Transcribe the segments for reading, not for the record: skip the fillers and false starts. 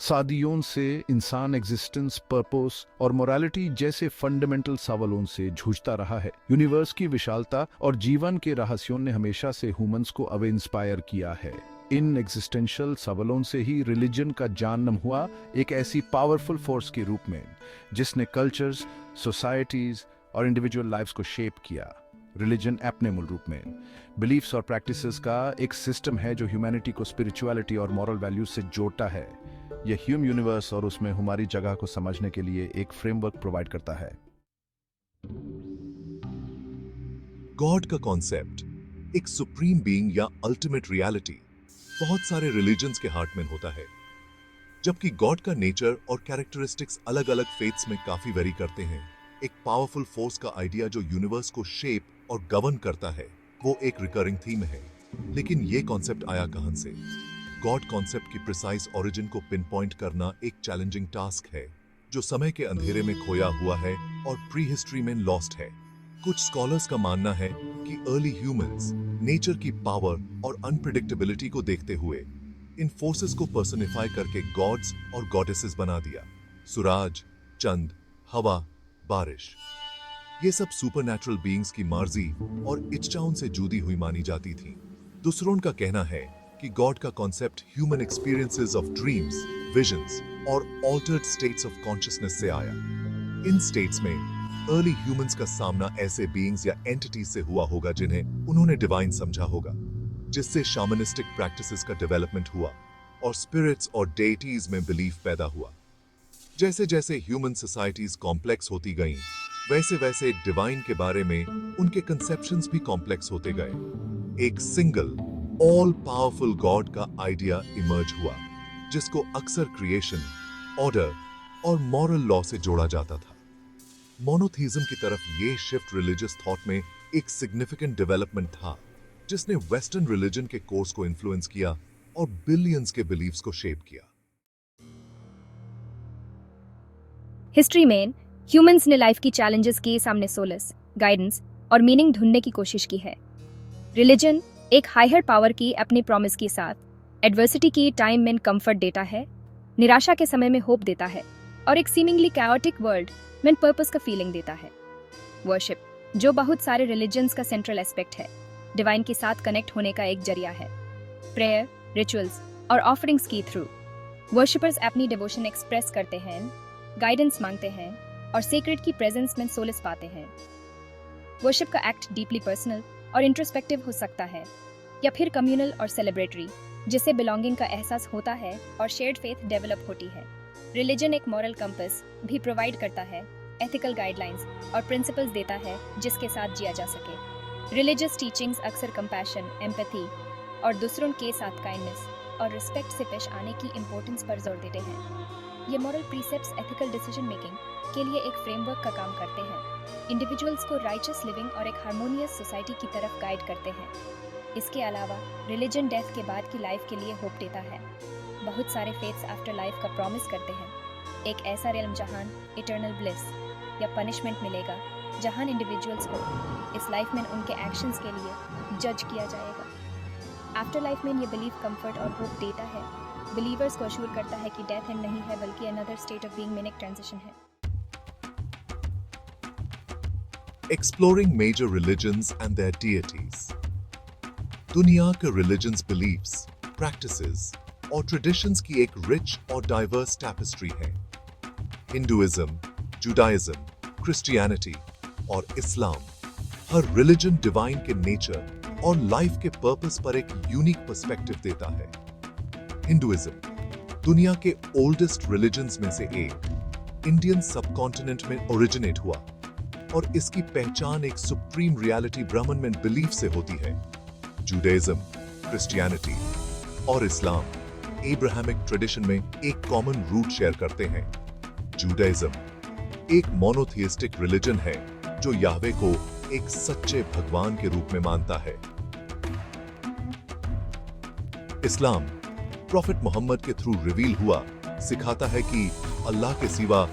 सदियों से इंसान एग्जिस्टेंस, पर्पस और मोरालिटी जैसे फंडामेंटल सवालों से जूझता रहा है। यूनिवर्स की विशालता और जीवन के रहस्यों ने हमेशा से ह्यूमंस को अब इंस्पायर किया है। इन एग्जिस्टेंशियल सवालों से ही रिलीजन का जन्म हुआ, एक ऐसी पावरफुल फोर्स के रूप में जिसने कल्चर्स, सोसाइटीज और इंडिविजुअल लाइफ्स को शेप किया। रिलीजन अपने मूल रूप में बिलीफ्स और प्रैक्टिसेस का एक सिस्टम है जो ह्यूमैनिटी को स्पिरिचुअलिटी और मॉरल वैल्यूज से जोड़ता है। यह ह्यूम यूनिवर्स और उसमें हमारी जगह को समझने के लिए एक फ्रेमवर्क प्रोवाइड करता है। गॉड का कॉन्सेप्ट, एक सुप्रीम बीइंग या अल्टीमेट रियलिटी, बहुत सारे रिलीजन्स के हार्ट में होता है। जबकि गॉड का नेचर और कैरेक्टरिस्टिक्स अलग अलग फेथ्स में काफी वेरी करते हैं। एक पावरफुल फोर्स का आइडिया जो यूनिवर्स को शेप और गवर्न करता है, वो एक रिकरिंग थीम है। लेकिन ये कॉन्सेप्ट आया कहां से? गॉड कॉन्सेप्ट की प्रिसाइज ओरिजिन को पिन पॉइंट करना एक चैलेंजिंग टास्क है, जो समय के अंधेरे में खोया हुआ है और प्री हिस्ट्री में लॉस्ट है। कुछ स्कॉलर्स का मानना है कि अर्ली ह्यूमंस नेचर की पावर और अनप्रिडिक्टेबिलिटी को देखते हुए इन फोर्सेस को पर्सनिफाई करके गॉड्स और गॉडेसेस बना दिया। सूरज, चंद, हवा, बारिश, ये सब सुपरनैचुरल बीइंग्स की मर्जी और इच्छाओं से जुड़ी हुई मानी जाती थी। दूसरों का कहना है कि गॉड का concept human experiences of dreams, visions और ऑल्टर्ड स्टेट्स ऑफ कॉन्शियसनेस से आया। इन स्टेट्स में अर्ली ह्यूमंस का सामना ऐसे बीइंग्स या एंटिटीज से हुआ होगा जिन्हें उन्होंने डिवाइन समझा होगा, जिससे शामनिस्टिक प्रैक्टिसेस का डेवलपमेंट हुआ और स्पिरिट्स और डेटीज में बिलीफ पैदा हुआ। जैसे जैसे ह्यूमन सोसाइटीज कॉम्प्लेक्स होती गईं, वैसे वैसे डिवाइन के बारे में उनके कंसेप्शंस भी कॉम्प्लेक्स होते गए। एक सिंगल ऑल पावरफुल गॉड का आइडिया इमर्ज हुआ, जिसको अक्सर क्रिएशन, ऑर्डर और मॉरल लॉ से जोड़ा जाता था। मोनोथीज्म की तरफ ये शिफ्ट रिलीजियस थॉट में एक सिग्निफिकेंट डेवलपमेंट था, जिसने वेस्टर्न रिलीजन के कोर्स को इन्फ्लुएंस किया और बिलियंस के बिलीफ्स को शेप किया। हिस्ट्री में ह्यूमंस ने लाइफ की चैलेंजेस के सामने सोलस, गाइडेंस और मीनिंग ढूंढने की कोशिश की है। रिलीजन एक हायर पावर की अपनी प्रॉमिस के साथ एडवर्सिटी की टाइम में कंफर्ट देता है, निराशा के समय में होप देता है और एक सीमिंगली कैओटिक वर्ल्ड में पर्पस का फीलिंग देता है। वर्शिप, जो बहुत सारे रिलीजन्स का सेंट्रल एस्पेक्ट है, डिवाइन के साथ कनेक्ट होने का एक जरिया है। प्रेयर, रिचुअल्स और ऑफरिंग्स की थ्रू वर्शिपर्स अपनी डिवोशन एक्सप्रेस करते हैं, गाइडेंस मांगते हैं और सीक्रेट की प्रेजेंस में सोलिस पाते हैं। वर्शिप का एक्ट डीपली पर्सनल और इंट्रोस्पेक्टिव हो सकता है, या फिर कम्युनल और सेलिब्रेटरी, जिससे बिलोंगिंग का एहसास होता है और शेयर्ड फेथ डेवलप होती है। रिलीजन एक मॉरल कंपस भी प्रोवाइड करता है, एथिकल गाइडलाइंस और प्रिंसिपल्स देता है जिसके साथ जिया जा सके। रिलीजियस टीचिंग्स अक्सर कंपैशन, एम्पैथी और दूसरों के साथ काइंडनेस और रिस्पेक्ट से पेश आने की इम्पोर्टेंस पर जोर देते हैं। ये moral precepts ethical decision making के लिए एक फ्रेमवर्क का काम करते हैं, इंडिविजुअल्स को राइचस लिविंग और एक हार्मोनियस सोसाइटी की तरफ गाइड करते हैं। इसके अलावा रिलीजन डेथ के बाद की लाइफ के लिए होप देता है। बहुत सारे फेथ्स आफ्टर लाइफ का प्रॉमिस करते हैं, एक ऐसा रियल्म जहां इटर्नल ब्लिस या पनिशमेंट मिलेगा, जहां इंडिविजुअल्स को इस लाइफ में उनके एक्शंस के लिए जज किया जाएगा। आफ्टर लाइफ में ये बिलीफ कंफर्ट और होप देता है, बिलीवर्स को अश्योर करता है कि डेथ एंड नहीं है बल्कि अनदर स्टेट ऑफ बीइंग में एक ट्रांजिशन है। Exploring major religions and their deities. दुनिया के religions beliefs, practices और traditions की एक rich और diverse tapestry है। हिंदुइज्म, जुडाइज्म, क्रिश्चियनिटी और इस्लाम, हर religion divine के nature और life के purpose पर एक unique perspective देता है। हिंदुइज्म दुनिया के oldest religions में से एक, इंडियन सबकॉन्टिनेंट में ओरिजिनेट हुआ और इसकी पहचान एक सुप्रीम रियलिटी ब्रह्मन में बिलीफ से होती है। जुडाइज्म, क्रिश्चियनिटी और इस्लाम एब्राहमिक ट्रेडिशन में एक कॉमन रूट शेयर करते हैं। जुडाइज्म एक मोनोथियस्टिक रिलीजन है जो याहवे को एक सच्चे भगवान के रूप में मानता है। इस्लाम प्रॉफिट मोहम्मद के थ्रू रिवील हुआ, सिखाता है कि अल्लाह के सिवा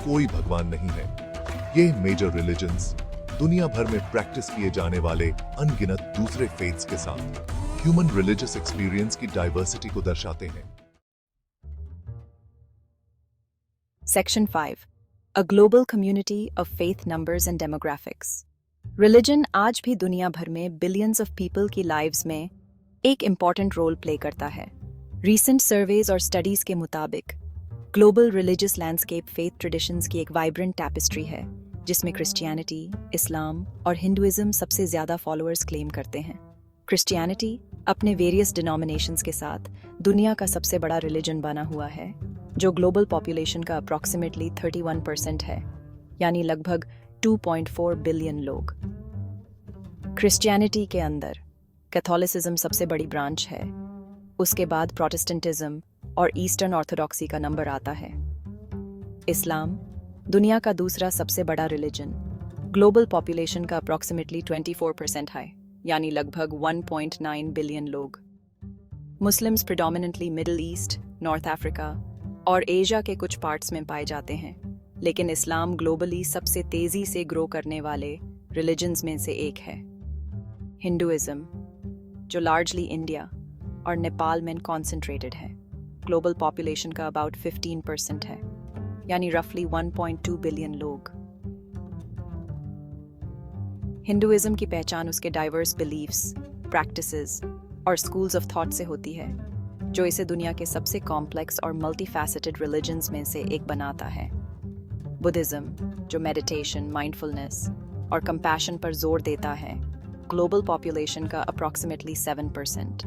कोई भगवान नहीं है। ये मेजर रिलीजन्स दुनिया भर में प्रैक्टिस किए जाने वाले अनगिनत दूसरे फेथ्स के साथ ह्यूमन रिलीजियस एक्सपीरियंस की डाइवर्सिटी को दर्शाते हैं। Section 5. A global community of faith, numbers and demographics. Religion आज भी दुनिया भर में billions of people की lives में एक important role play करता है. Recent surveys और studies के मुताबिक global religious landscape faith traditions की एक vibrant tapestry है, जिसमें Christianity, Islam और Hinduism सबसे ज़्यादा followers claim करते हैं. Christianity अपने various denominations के साथ दुनिया का सबसे बड़ा religion बना हुआ है, जो ग्लोबल पॉपुलेशन का अप्रॉक्सीमेटली 31% है, यानी लगभग 2.4 बिलियन लोग. क्रिश्चियनिटी के अंदर कैथोलिसिज्म सबसे बड़ी ब्रांच है, उसके बाद प्रोटेस्टेंटिज्म और ईस्टर्न ऑर्थोडॉक्सी का नंबर आता है. इस्लाम दुनिया का दूसरा सबसे बड़ा रिलीजन, ग्लोबल पॉपुलेशन का अप्रॉक्सीमेटली 24% है, यानी लगभग 1.9 बिलियन लोग. Muslims predominantly middle east, north Africa और एशिया के कुछ पार्ट्स में पाए जाते हैं, लेकिन इस्लाम ग्लोबली सबसे तेजी से ग्रो करने वाले रिलीजन्स में से एक है. हिंदुइज्म, जो लार्जली इंडिया और नेपाल में कॉन्सेंट्रेटेड है, ग्लोबल पॉपुलेशन का अबाउट 15% है, यानी रफली 1.2 बिलियन लोग. हिंदुइज्म की पहचान उसके डाइवर्स बिलीफ्स, प्रैक्टिसेस और स्कूल्स ऑफ थॉट से होती है, जो इसे दुनिया के सबसे कॉम्प्लेक्स और मल्टीफैसेटेड रिलीजन्स में से एक बनाता है. बुद्धिज्म, जो मेडिटेशन, माइंडफुलनेस और कंपैशन पर जोर देता है, ग्लोबल पॉपुलेशन का अप्रॉक्सीमेटली 7%,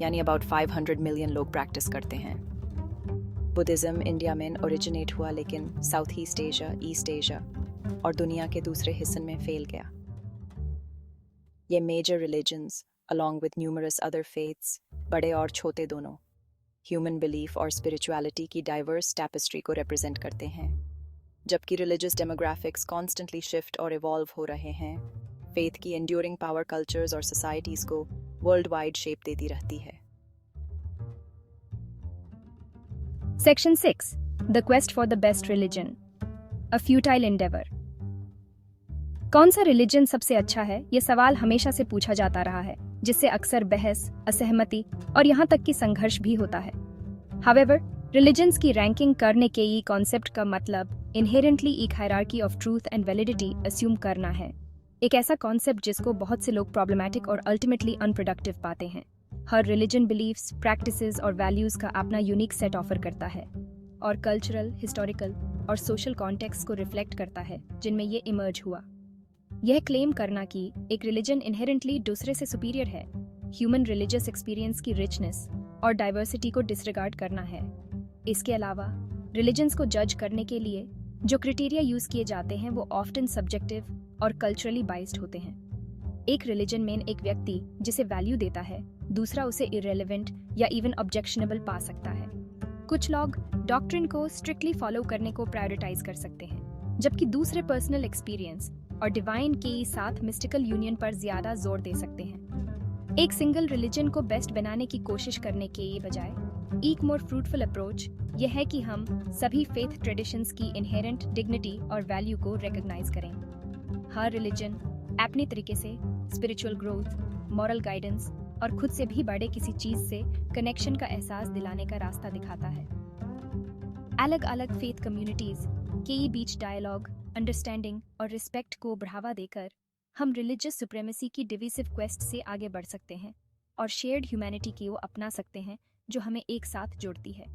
यानी अबाउट 500 मिलियन लोग प्रैक्टिस करते हैं. बुद्धिज्म इंडिया में ओरिजिनेट हुआ, लेकिन South East Asia, East Asia और दुनिया के दूसरे हिस्सों में फैल गया. ये major religions along with numerous other faiths, बड़े और छोटे दोनों, ह्यूमन बिलीफ और स्पिरिचुअलिटी की डाइवर्स टैपेस्ट्री को रिप्रेजेंट करते हैं. जबकि रिलीजियस डेमोग्राफिक्स कॉन्स्टेंटली शिफ्ट और इवॉल्व हो रहे हैं, फेथ की एंड्यूरिंग पावर कल्चर्स और सोसाइटीज़ को वर्ल्ड वाइड शेप देती रहती है. Section 6. The quest for the best religion. A futile endeavor. कौन सा रिलीजन सबसे अच्छा है, ये सवाल हमेशा से पूछा जाता रहा है, जिससे अक्सर बहस, असहमति और यहाँ तक कि संघर्ष भी होता है. However, रिलीजन्स की रैंकिंग करने के ये कॉन्सेप्ट का मतलब इनहेरेंटली एक hierarchy of truth and validity assume करना है. एक ऐसा कॉन्सेप्ट जिसको बहुत से लोग प्रॉब्लमैटिक और अल्टीमेटली अनप्रोडक्टिव पाते हैं. हर रिलीजन बिलीफ्स, प्रैक्टिसेस और वैल्यूज का अपना यूनिक सेट ऑफर करता है और कल्चरल, हिस्टोरिकल और सोशल कॉन्टेक्स्ट को रिफ्लेक्ट करता है जिनमें ये इमर्ज हुआ. यह क्लेम करना कि एक रिलीजन इनहेरेंटली दूसरे से सुपीरियर है, ह्यूमन रिलीजियस एक्सपीरियंस की रिचनेस और डाइवर्सिटी को डिसरिगार्ड करना है. इसके अलावा रिलीजन्स को जज करने के लिए जो क्राइटेरिया यूज किए जाते हैं वो ऑफ्टन सब्जेक्टिव और कल्चरली बाइस्ड होते हैं. एक रिलीजन में एक व्यक्ति जिसे वैल्यू देता है, दूसरा उसे इररेलेवेंट या इवन ऑब्जेक्शनेबल पा सकता है. कुछ लोग डॉक्ट्रिन को स्ट्रिक्टली फॉलो करने को प्रायोरिटाइज कर सकते हैं, जबकि दूसरे पर्सनल एक्सपीरियंस और डिवाइन के साथ मिस्टिकल यूनियन पर ज्यादा जोर दे सकते हैं. एक सिंगल रिलीजन को बेस्ट बनाने की कोशिश करने के बजाय एक मोर फ्रूटफुल अप्रोच यह है कि हम सभी फेथ ट्रेडिशंस की इनहेरेंट डिग्निटी और वैल्यू को रिकॉग्नाइज करें. हर रिलीजन अपने तरीके से स्पिरिचुअल ग्रोथ, मॉरल गाइडेंस और खुद से भी बड़े किसी चीज से कनेक्शन का एहसास दिलाने का रास्ता दिखाता है. अलग अलग फेथ कम्युनिटीज के बीच डायलॉग, अंडरस्टैंडिंग और रिस्पेक्ट को बढ़ावा देकर हम रिलीजियस सुप्रीमेसी की डिविसिव क्वेस्ट से आगे बढ़ सकते हैं और शेयर्ड ह्यूमैनिटी की वो अपना सकते हैं जो हमें एक साथ जोड़ती है.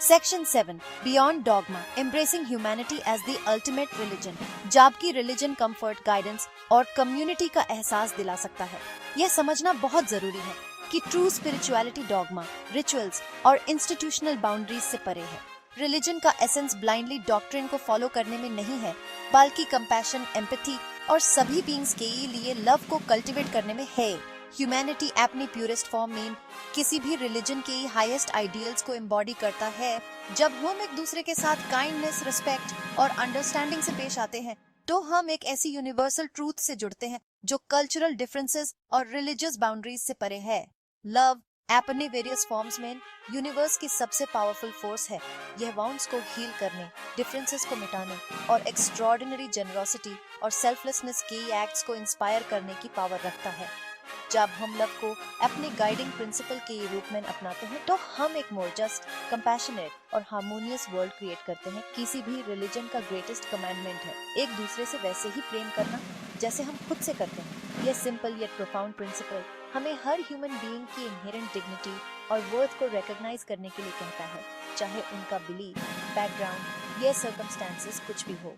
Section 7. Beyond Dogma. Embracing Humanity as the Ultimate Religion. जबकि रिलीजन कंफर्ट, गाइडेंस और कम्युनिटी का एहसास दिला सकता है, यह समझना बहुत जरूरी है कि ट्रू स्पिरिचुअलिटी डॉगमा, रिचुअल्स और इंस्टीट्यूशनल बाउंड्रीज से परे है. रिलीजन का एसेंस ब्लाइंडली डॉक्ट्रिन को फॉलो करने में नहीं है, बल्कि कंपैशन, एम्पैथी और सभी बीइंग्स के लिए लव को कल्टीवेट करने में है. ह्यूमैनिटी अपनी प्यूरेस्ट फॉर्म में किसी भी रिलीजन के हाईएस्ट आइडियल्स को एम्बॉडी करता है. जब हम एक दूसरे के साथ काइंडनेस, रिस्पेक्ट और अंडरस्टैंडिंग से पेश आते हैं, तो हम एक ऐसी यूनिवर्सल ट्रूथ से जुड़ते हैं जो कल्चरल डिफरेंसेस और रिलीजियस बाउंड्रीज से परे है. लव अपने वेरियस फॉर्म्स में यूनिवर्स की सबसे पावरफुल फोर्स है. यह वाउंड्स को हील करने, डिफरेंसेस को मिटाने और एक्स्ट्राऑर्डिनरी जेनरोसिटी और सेल्फलेसनेस के एक्ट्स को इंस्पायर करने की पावर रखता है. जब हम लव को अपने गाइडिंग प्रिंसिपल के रूप में अपनाते हैं तो हम एक मोर जस्ट, कंपैशनेट और हार्मोनियस वर्ल्ड क्रिएट करते हैं। किसी भी रिलीजन का ग्रेटेस्ट कमांडमेंट है एक दूसरे से वैसे ही प्रेम करना जैसे हम खुद से करते हैं। यह सिंपल येट प्रोफाउंड प्रिंसिपल हमें हर ह्यूमन बीइंग की इनहेरेंट डिग्निटी और वर्थ को रिकॉग्नाइज करने के लिए कहता है, चाहे उनका बिलीफ, बैकग्राउंड या सर्कमस्टेंसेस कुछ भी हो।